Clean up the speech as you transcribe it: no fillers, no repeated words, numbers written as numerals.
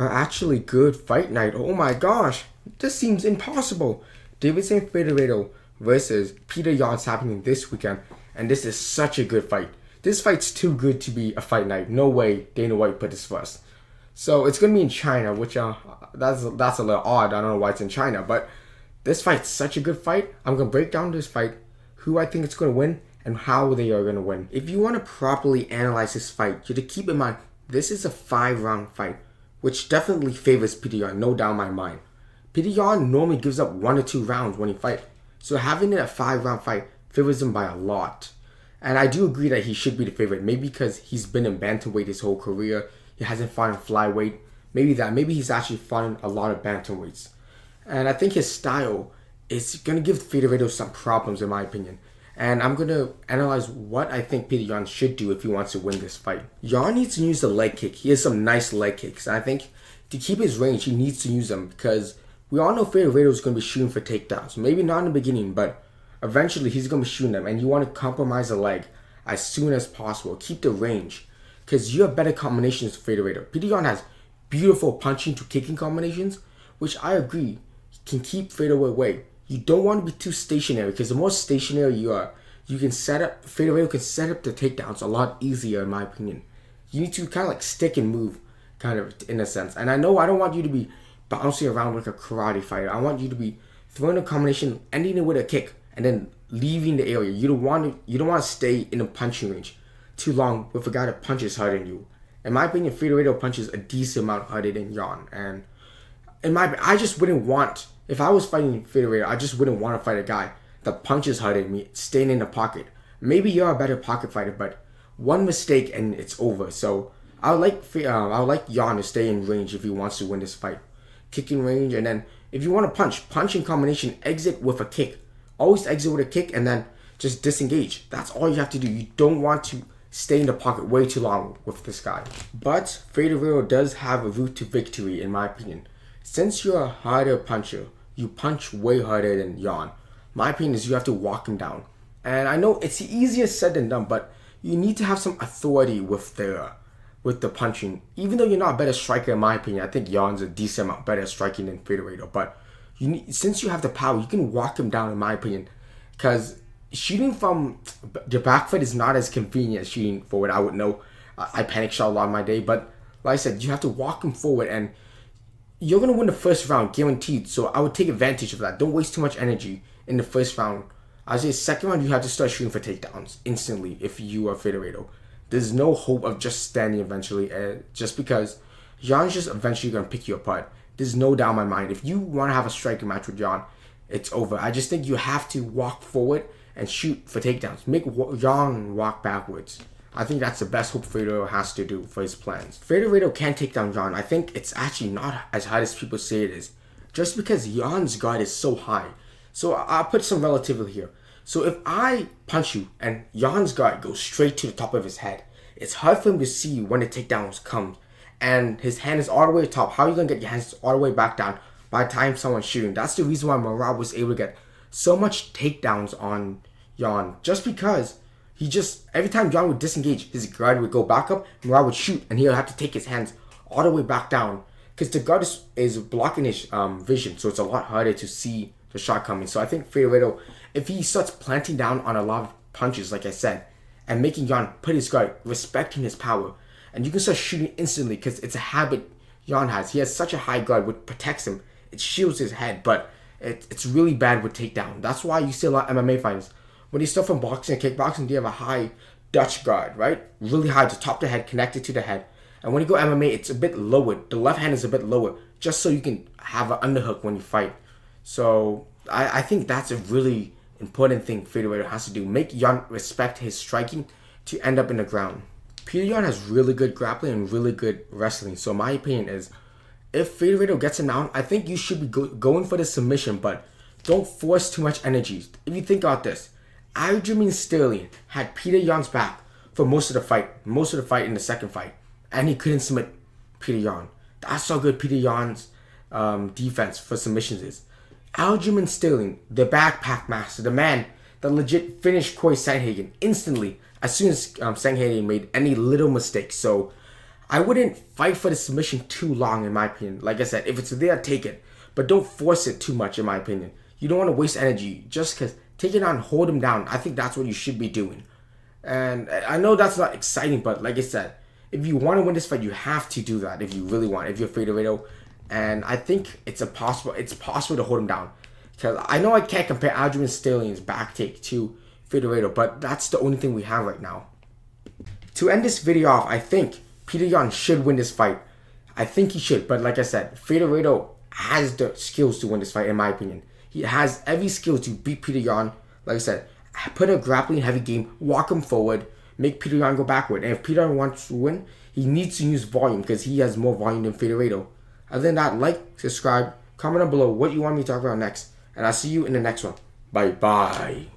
Are actually good fight night. Oh my gosh, this seems impossible. Deiveson Figueiredo versus Petr happening this weekend, and this is such a good fight. This fight's too good to be a fight night. No way Dana White put this first. So it's gonna be in China, which that's a little odd. I don't know why it's in China, but this fight's such a good fight. I'm gonna break down this fight, who I think it's gonna win, and how they are gonna win. If you want to properly analyze this fight, you have to keep in mind this is a 5-round fight, which definitely favors Petr, no doubt in my mind. Petr normally gives up 1 or 2 rounds when he fights, so having it a 5-round fight favors him by a lot. And I do agree that he should be the favorite, maybe because he's been in bantamweight his whole career. He hasn't fought in flyweight. Maybe he's actually fought in a lot of bantamweights. And I think his style is going to give Figueiredo some problems in my opinion. And I'm going to analyze what I think Petr should do if he wants to win this fight. Yan needs to use the leg kick. He has some nice leg kicks. And I think to keep his range, he needs to use them because we all know Figueiredo is going to be shooting for takedowns. Maybe not in the beginning, but eventually he's going to be shooting them. And you want to compromise the leg as soon as possible. Keep the range because you have better combinations with Figueiredo. Petr has beautiful punching to kicking combinations, which I agree can keep Figueiredo away. You don't want to be too stationary because the more stationary you are, you can Figueiredo can set up the takedowns a lot easier in my opinion. You need to kind of like stick and move, kind of in a sense. And I know I don't want you to be bouncing around like a karate fighter. I want you to be throwing a combination, ending it with a kick, and then leaving the area. You don't want to stay in a punching range too long with a guy that punches harder than you. In my opinion, Figueiredo punches a decent amount harder than Yan, and I just wouldn't want, if I was fighting Figueiredo, I just wouldn't want to fight a guy that punches harder than me, staying in the pocket. Maybe you're a better pocket fighter, but one mistake and it's over. So I would like Yan to stay in range if he wants to win this fight, kicking range, and then if you want to punch in combination, exit with a kick. Always exit with a kick and then just disengage. That's all you have to do. You don't want to stay in the pocket way too long with this guy. But Figueiredo does have a route to victory in my opinion. Since you're a harder puncher, you punch way harder than Yan. My opinion is you have to walk him down. And I know it's easier said than done, but you need to have some authority with the punching. Even though you're not a better striker in my opinion, I think Yan's a decent amount better striking than Figueiredo. But since you have the power, you can walk him down in my opinion. Because shooting from the back foot is not as convenient as shooting forward. I would know. I panic shot a lot in my day. But like I said, you have to walk him forward and you're going to win the first round, guaranteed. So I would take advantage of that. Don't waste too much energy in the first round. I say second round, you have to start shooting for takedowns instantly if you are Figueiredo. There's no hope of just standing eventually, just because Yan's just eventually going to pick you apart. There's no doubt in my mind. If you want to have a striking match with Yan, it's over. I just think you have to walk forward and shoot for takedowns. Make Yan walk backwards. I think that's the best hope Figueiredo has to do for his plans. Figueiredo can take down Yan. I think it's actually not as hard as people say it is, just because Yan's guard is so high. So I'll put some relativity here. So if I punch you and Yan's guard goes straight to the top of his head, it's hard for him to see when the takedowns come. And his hand is all the way top. How are you going to get your hands all the way back down by the time someone's shooting? That's the reason why Murad was able to get so much takedowns on Yan. Just because every time Yan would disengage, his guard would go back up, Murad would shoot, and he would have to take his hands all the way back down. Because the guard is blocking his vision, so it's a lot harder to see the shot coming. So I think Figueiredo, if he starts planting down on a lot of punches, like I said, and making Yan put his guard, respecting his power, and you can start shooting instantly because it's a habit Yan has. He has such a high guard which protects him. It shields his head, but it's really bad with takedown. That's why you see a lot of MMA fighters. When you start from boxing and kickboxing, they have a high Dutch guard, right? Really high to top the head, connected to the head. And when you go MMA, it's a bit lower. The left hand is a bit lower, just so you can have an underhook when you fight. So I think that's a really important thing Figueiredo has to do. Make Yan respect his striking to end up in the ground. Petr has really good grappling and really good wrestling. So my opinion is, if Figueiredo gets him down, I think you should be going for the submission, but don't force too much energy. If you think about this, Aljamain Sterling had Petr back for most of the fight in the second fight, and he couldn't submit Petr. That's how good Petr defense for submissions is. Aljamain Sterling, the backpack master, the man that legit finished Corey Sandhagen instantly as soon as Sandhagen made any little mistake. So I wouldn't fight for the submission too long, in my opinion. Like I said, if it's there, take it. But don't force it too much, in my opinion. You don't want to waste energy just because. Take it on, hold him down. I think that's what you should be doing. And I know that's not exciting, but like I said, if you want to win this fight, you have to do that if you really want. If you're Figueiredo, and I think it's possible to hold him down. Because I know I can't compare Aljamain Sterling's back take to Figueiredo, but that's the only thing we have right now. To end this video off, I think Petr Yan should win this fight. I think he should, but like I said, Figueiredo has the skills to win this fight, in my opinion. He has every skill to beat Petr Yan. Like I said, put a grappling heavy game, walk him forward, make Petr Yan go backward. And if Petr Yan wants to win, he needs to use volume because he has more volume than Figueiredo. Other than that, like, subscribe, comment down below what you want me to talk about next. And I'll see you in the next one. Bye-bye.